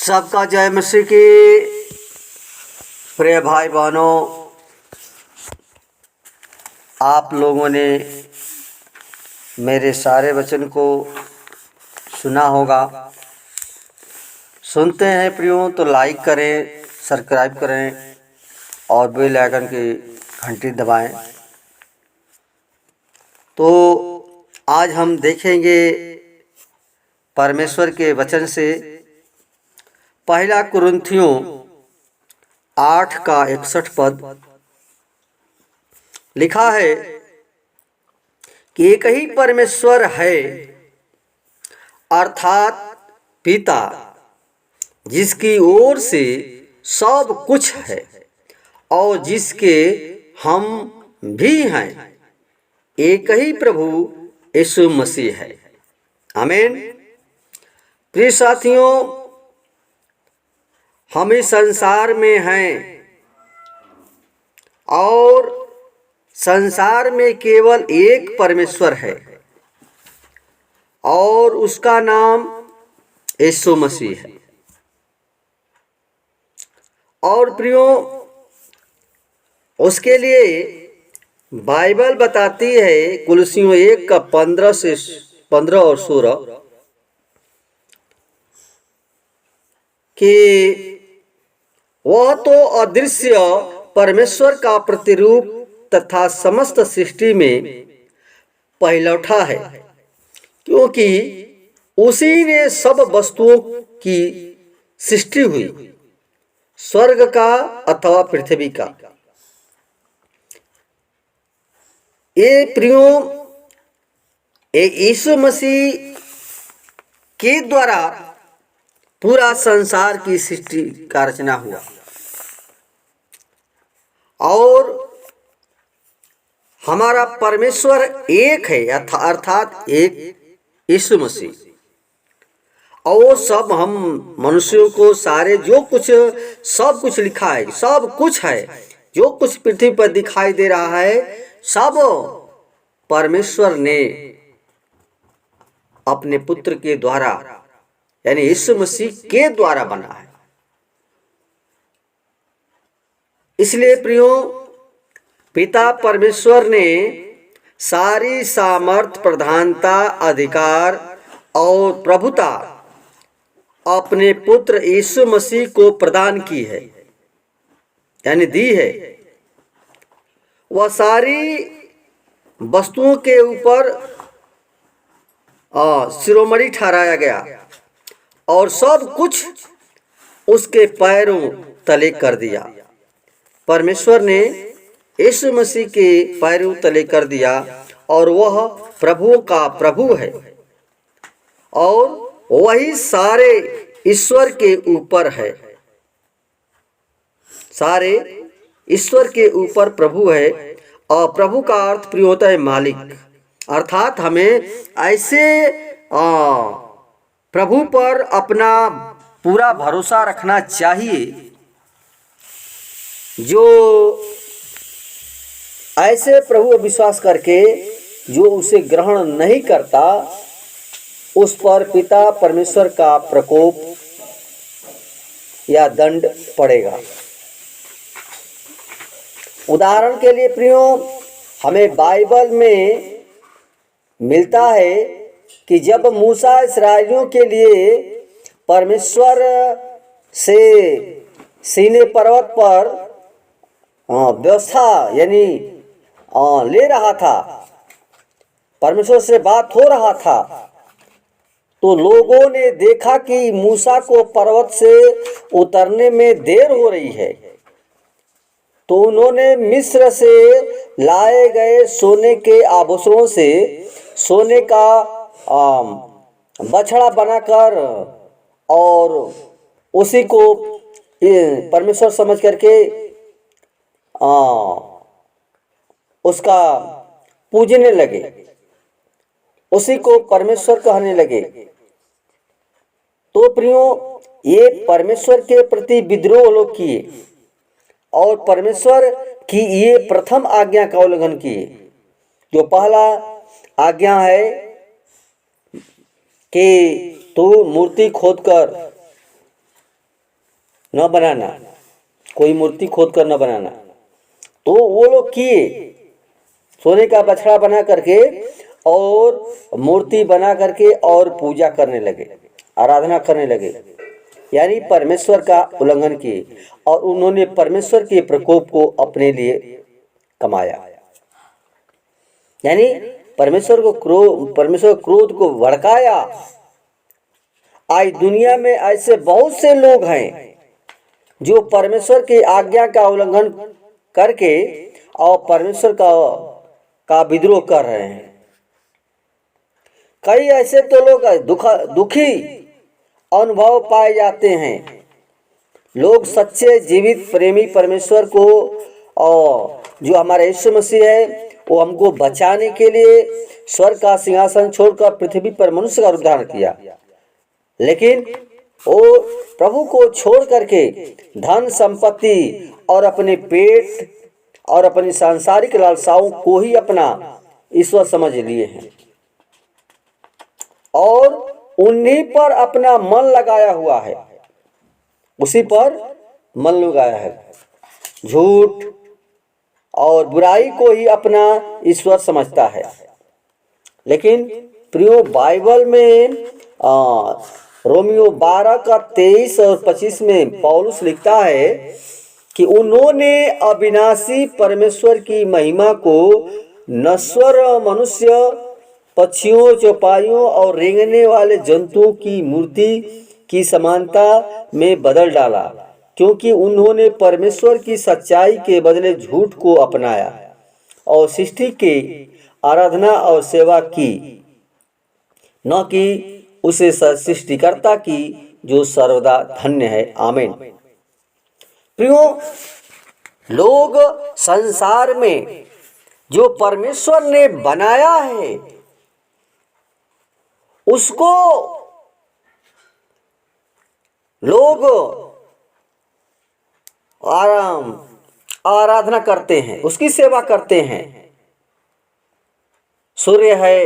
सबका जय मसीह की। प्रिय भाई बहनों, आप लोगों ने मेरे सारे वचन को सुना होगा। सुनते हैं प्रियो तो लाइक करें, सब्सक्राइब करें और बेल आइकन की घंटी दबाएं। तो आज हम देखेंगे परमेश्वर के वचन से पहला कुरिन्थियों 8 का 61 पद। लिखा है कि एक ही परमेश्वर है, अर्थात पिता, जिसकी ओर से सब कुछ है और जिसके हम भी हैं। एक ही प्रभु यीशु मसीह है। आमीन। प्रिय साथियों, हम इस संसार में हैं और संसार में केवल एक परमेश्वर है और उसका नाम यीशु मसीह है। और प्रियो, उसके लिए बाइबल बताती है कुलुसियों 1 का 15 और 16 कि वह तो अदृश्य परमेश्वर का प्रतिरूप तथा समस्त सृष्टि में पहिलौठा है, क्योंकि उसी ने सब वस्तुओं की सृष्टि हुई, स्वर्ग का अथवा पृथ्वी का। ये प्रियो, यीशु मसीह के द्वारा पूरा संसार की सृष्टि का रचना हुआ और हमारा परमेश्वर एक है, अर्थात एक यीशु मसीह। और वो सब हम मनुष्यों को सारे जो कुछ सब कुछ लिखा है, सब कुछ है, जो कुछ पृथ्वी पर दिखाई दे रहा है, सब परमेश्वर ने अपने पुत्र के द्वारा यानी यीशु मसीह के द्वारा बना है। इसलिए प्रियो, पिता परमेश्वर ने सारी सामर्थ, प्रधानता, अधिकार और प्रभुता अपने पुत्र यीशु मसीह को प्रदान की है, यानी दी है। वह सारी वस्तुओं के ऊपर शिरोमणि ठहराया गया और सब कुछ उसके पैरों तले कर दिया। परमेश्वर ने यीशु मसीह के पैरों तले कर दिया और वह प्रभुओं का प्रभु है और वही सारे ईश्वर के ऊपर है, सारे ईश्वर के ऊपर प्रभु है। और प्रभु का अर्थ प्रिय होता है मालिक, अर्थात हमें ऐसे प्रभु पर अपना पूरा भरोसा रखना चाहिए जो ऐसे प्रभु विश्वास करके जो उसे ग्रहण नहीं करता, उस पर पिता परमेश्वर का प्रकोप या दंड पड़ेगा। उदाहरण के लिए प्रियो, हमें बाइबल में मिलता है कि जब मूसा इस्राएलियों के लिए परमेश्वर से सीने पर्वत पर व्यवस्था यानी ले रहा था, परमेश्वर से बात हो रहा था, तो लोगों ने देखा कि मूसा को पर्वत से उतरने में देर हो रही है, तो उन्होंने मिस्र से लाए गए सोने के आभूषणों से सोने का बछड़ा बनाकर और उसी को परमेश्वर समझ करके उसका पूजने लगे, उसी को परमेश्वर कहने लगे। तो प्रियो, ये परमेश्वर के प्रति विद्रोह लोग किए और परमेश्वर की ये प्रथम आज्ञा का उल्लंघन किए। जो पहला आज्ञा है कि तू मूर्ति खोदकर न बनाना, कोई मूर्ति खोद कर न बनाना। तो वो लोग किए, सोने का बछड़ा बना करके और मूर्ति बना करके और पूजा करने लगे, आराधना करने लगे, यानी परमेश्वर का उल्लंघन किए और उन्होंने परमेश्वर के प्रकोप को अपने लिए कमाया। यानी परमेश्वर का क्रोध को भड़काया। आज दुनिया में ऐसे बहुत से लोग हैं जो परमेश्वर की आज्ञा का उल्लंघन करके और परमेश्वर का विद्रोह कर रहे हैं। कई ऐसे तो लोग दुखी अनुभव पाए जाते हैं। लोग सच्चे जीवित प्रेमी परमेश्वर को और जो हमारा यीशु मसीह है वो हमको बचाने के लिए स्वर्ग का सिंहासन छोड़कर पृथ्वी पर मनुष्य का रूप धारण किया, लेकिन वो प्रभु को छोड़ करके धन संपत्ति और अपने पेट और अपनी सांसारिक लालसाओं को ही अपना ईश्वर समझ लिए हैं और उन्हीं पर अपना मन लगाया हुआ है, उसी पर मन लगाया है। झूठ और बुराई को ही अपना ईश्वर समझता है। लेकिन प्रियो, बाइबल में रोमियो 12 का 23 और 25 में पौलुस लिखता है कि उन्होंने अविनाशी परमेश्वर की महिमा को नश्वर मनुष्य, पक्षियों, चौपाइयों और रेंगने वाले जंतुओं की मूर्ति की समानता में बदल डाला, क्योंकि उन्होंने परमेश्वर की सच्चाई के बदले झूठ को अपनाया और सृष्टि की आराधना और सेवा की, न कि उसे सृष्टिकर्ता की जो सर्वदा धन्य है। आमीन। प्रियो, लोग संसार में जो परमेश्वर ने बनाया है उसको लोग आराधना करते हैं, उसकी सेवा करते हैं। सूर्य है,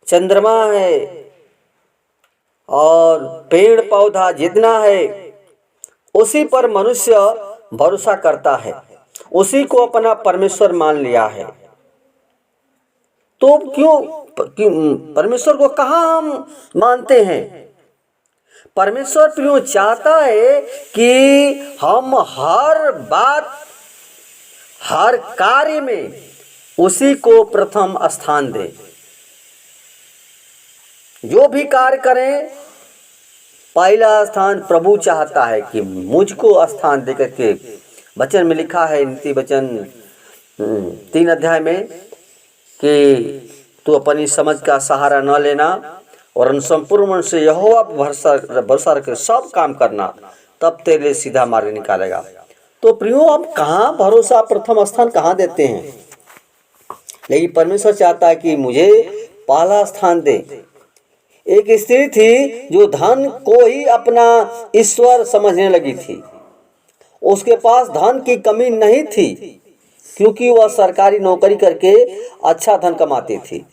चंद्रमा है और पेड़ पौधा जितना है उसी पर मनुष्य भरोसा करता है, उसी को अपना परमेश्वर मान लिया है। तो क्यों परमेश्वर को कहाँ हम मानते हैं? परमेश्वर प्रियो चाहता है कि हम हर बात, हर कार्य में उसी को प्रथम स्थान दें। जो भी कार्य करें, पहला स्थान प्रभु चाहता है कि मुझको स्थान दे करके। वचन में लिखा है नीति वचन 3 अध्याय में कि तू अपनी समझ का सहारा न लेना और संपूर्ण मन से यहोवा भरोसा रख सब काम करना, तब तेरे सीधा मार्ग निकालेगा। तो प्रियो, हम कहाँ भरोसा प्रथम स्थान कहाँ देते हैं? लेकिन परमेश्वर चाहता है कि मुझे पहला स्थान दे। एक स्त्री थी जो धन को ही अपना ईश्वर समझने लगी थी। उसके पास धन की कमी नहीं थी क्योंकि वह सरकारी नौकरी करके अच्छा धन कमाती थी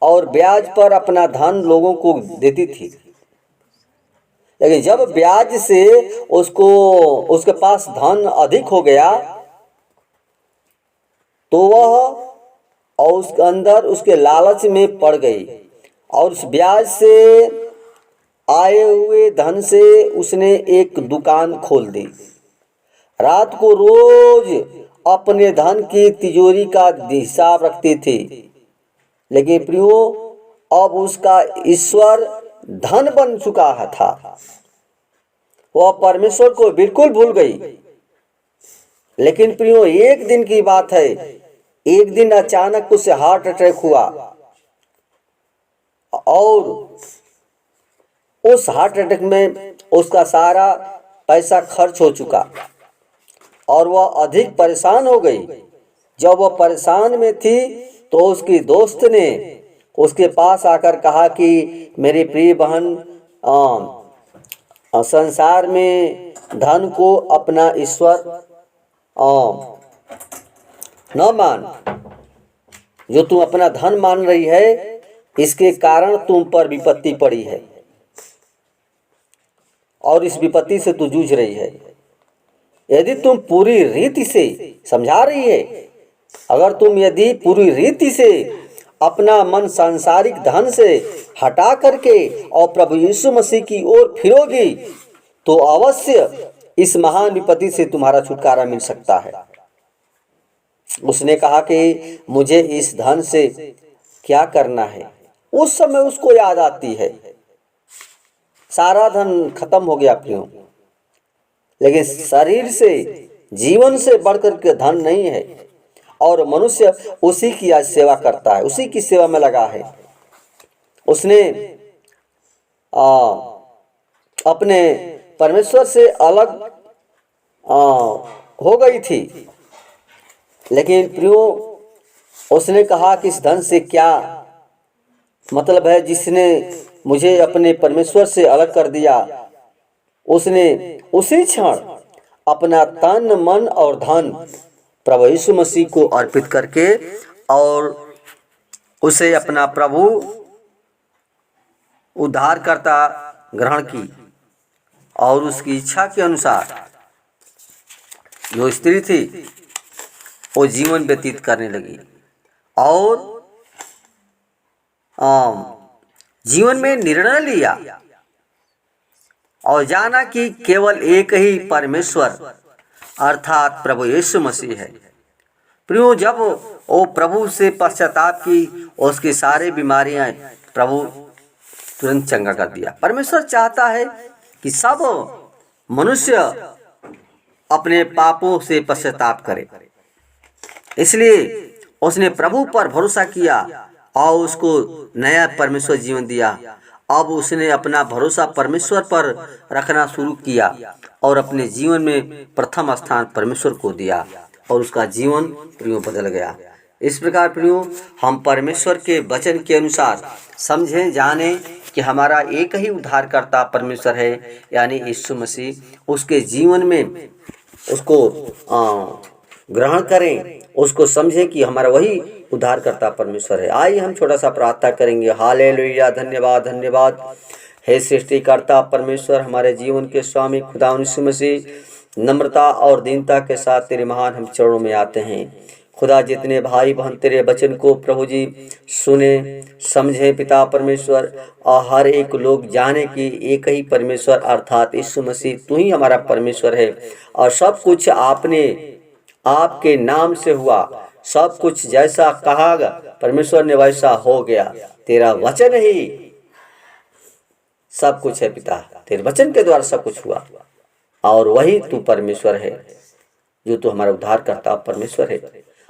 और ब्याज पर अपना धन लोगों को देती थी। लेकिन जब ब्याज से उसके पास धन अधिक हो गया तो वह और उसके अंदर उसके लालच में पड़ गई और उस ब्याज से आए हुए धन से उसने एक दुकान खोल दी। रात को रोज अपने धन की तिजोरी का हिसाब रखती थी। लेकिन प्रियो, अब उसका ईश्वर धन बन चुका था। वह परमेश्वर को बिल्कुल भूल गई। लेकिन प्रियो, एक दिन की बात है, एक दिन अचानक उसे हार्ट अटैक हुआ और उस हार्ट अटैक में उसका सारा पैसा खर्च हो चुका और वह अधिक परेशान हो गई। जब वह परेशान में थी तो उसकी दोस्त ने उसके पास आकर कहा कि मेरी प्रिय बहन, संसार में धन को अपना ईश्वर न मान। जो तुम अपना धन मान रही है, इसके कारण तुम पर विपत्ति पड़ी है। और इस विपत्ति से तू जूझ रही है, यदि तुम पूरी रीति से समझा रही है, अगर तुम यदि पूरी रीति से अपना मन सांसारिक धन से हटा करके और प्रभु यीशु मसीह की ओर फिरोगी तो अवश्य इस महान विपत्ति से तुम्हारा छुटकारा मिल सकता है। उसने कहा कि मुझे इस धन से क्या करना है। उस समय उसको याद आती है सारा धन खत्म हो गया प्रियो, लेकिन शरीर से जीवन से बढ़कर के धन नहीं है और मनुष्य उसी की आज सेवा करता है, उसी की सेवा में लगा है। उसने अपने परमेश्वर से अलग हो गई थी, लेकिन प्रियो उसने कहा कि इस धन से क्या मतलब है जिसने मुझे अपने परमेश्वर से अलग कर दिया। उसने उसी क्षण अपना तन मन और धन प्रभु यीशु मसीह को अर्पित करके और उसे अपना प्रभु उद्धारकर्ता ग्रहण की और उसकी इच्छा के अनुसार जो स्त्री थी वो जीवन व्यतीत करने लगी और जीवन में निर्णय लिया और जाना कि केवल एक ही परमेश्वर अर्थात प्रभु यीशु मसीह है। प्रियो जब वो प्रभु से पश्चाताप की, उसकी सारी बीमारियां प्रभु तुरंत चंगा कर दिया। परमेश्वर चाहता है कि सब मनुष्य अपने पापों से पश्चाताप करे, इसलिए उसने प्रभु पर भरोसा किया और उसको नया परमेश्वर जीवन दिया। अब उसने अपना भरोसा परमेश्वर पर रखना शुरू किया और अपने जीवन में प्रथम स्थान परमेश्वर को दिया और उसका जीवन प्रियो बदल गया। इस प्रकार प्रियो हम परमेश्वर के वचन के अनुसार समझें, जाने कि हमारा एक ही उद्धारकर्ता परमेश्वर है, यानी यीशु मसीह। उसके जीवन में उसको ग्रहण करें, उसको समझें कि हमारा वही उद्धारकर्ता परमेश्वर है। आइए हम छोटा सा प्रार्थना करेंगे। हालेलुया, धन्यवाद धन्यवाद हे सृष्टिकर्ता परमेश्वर, हमारे जीवन के स्वामी खुदा यीशु मसीह, नम्रता और दीनता के साथ तेरे महान हम चरणों में आते हैं। खुदा जितने भाई बहन तेरे वचन को प्रभु जी सुने समझे पिता परमेश्वर, और हर एक लोग जाने कि एक ही परमेश्वर अर्थात यीशु मसीह तू ही हमारा परमेश्वर है और सब कुछ आपने आपके नाम से हुआ, सब कुछ जैसा कहा परमेश्वर ने वैसा हो गया। तेरा वचन ही सब कुछ है पिता, तेरे वचन के द्वारा सब कुछ हुआ और वही तू परमेश्वर है जो तू हमारा उद्धार करता परमेश्वर है।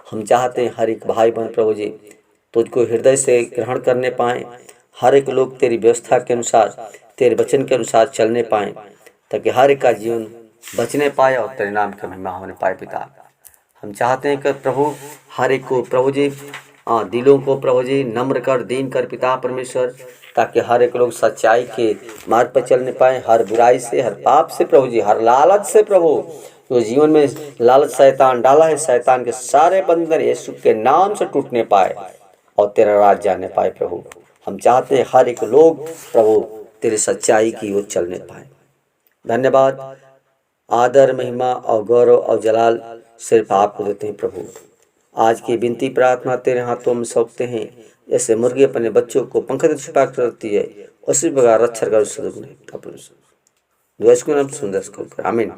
हम चाहते हैं हर एक भाई बहन प्रभु जी तुझको हृदय से ग्रहण करने पाए, हर एक लोग तेरी व्यवस्था के अनुसार तेरे वचन के अनुसार चलने पाए, ताकि हर एक का जीवन बचने पाए और तेरे नाम की महिमा होने पाए। पिता हम चाहते हैं कि प्रभु हर एक को प्रभु जी दिलों को प्रभु जी नम्र कर दीन कर पिता परमेश्वर, ताकि हर एक लोग सच्चाई के मार्ग पर चलने पाए, हर बुराई से हर पाप से प्रभु जी, हर लालच से प्रभु जो जीवन में लालच शैतान डाला है, शैतान के सारे बंधन यीशु के नाम से टूटने पाए और तेरा राज जाने पाए। प्रभु हम चाहते हैं हर एक लोग प्रभु तेरी सच्चाई की ओर चलने पाए। धन्यवाद, आदर महिमा और गौरव और जलाल सिर्फ आपको देते हैं प्रभु। आज की विनती प्रार्थना तेरे हाथों में सौंपते हैं। जैसे मुर्गी अपने बच्चों को पंख से छिपा कर रखती है, उसी प्रकार रक्षा कर सुंदर। आमीन।